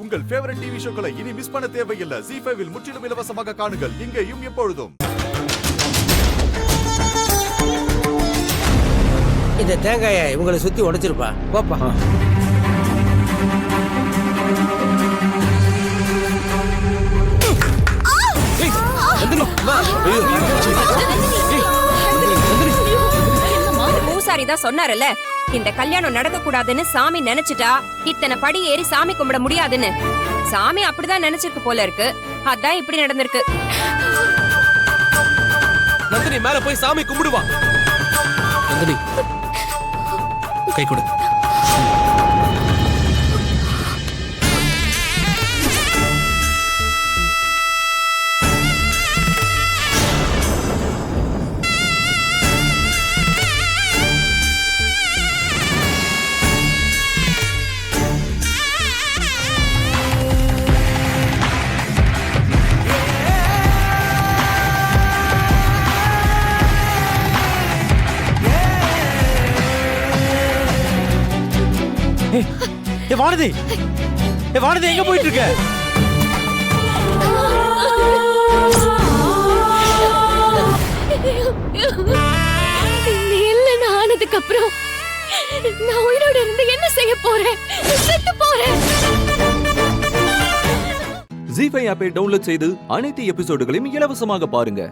உங்கள் favourite TV ஷோக்களை இனி miss பண்ண தேவையில்லை. ZEE5 இல் முற்றிலும் இலவசமாக காணுங்கள். இங்கேயும் எப்பொழுதும். இந்த தேங்காயை இவங்களை சுத்தி உடைச்சிருப்பா. போப்பா. பூசாரி தான் சொன்னார்ல, இந்த கல்யாணம் நடக்க கூடாதுன்னு சாமி நினைச்சிட்டா இத்தனை படி ஏறி சாமி கும்பிட முடியாதுன்னு. சாமி அப்படிதான் நினைச்சிருக்கு போல இருக்கு. அதான் இப்படி நடந்திருக்கு. நந்தினி மேல போய் சாமி கும்பிடுவா. நந்தினி கை கொடு. வானதி, வானதி எங்க போயிட்டு இருக்க? ஆனதுக்கு அப்புறம் நான் உயிரோட இருந்து என்ன செய்ய போறேன்? செத்து போறேன். ZEE5 ஆப்பை டவுன்லோட் செய்து அனைத்து எபிசோடுகளையும் இலவசமாக பாருங்க.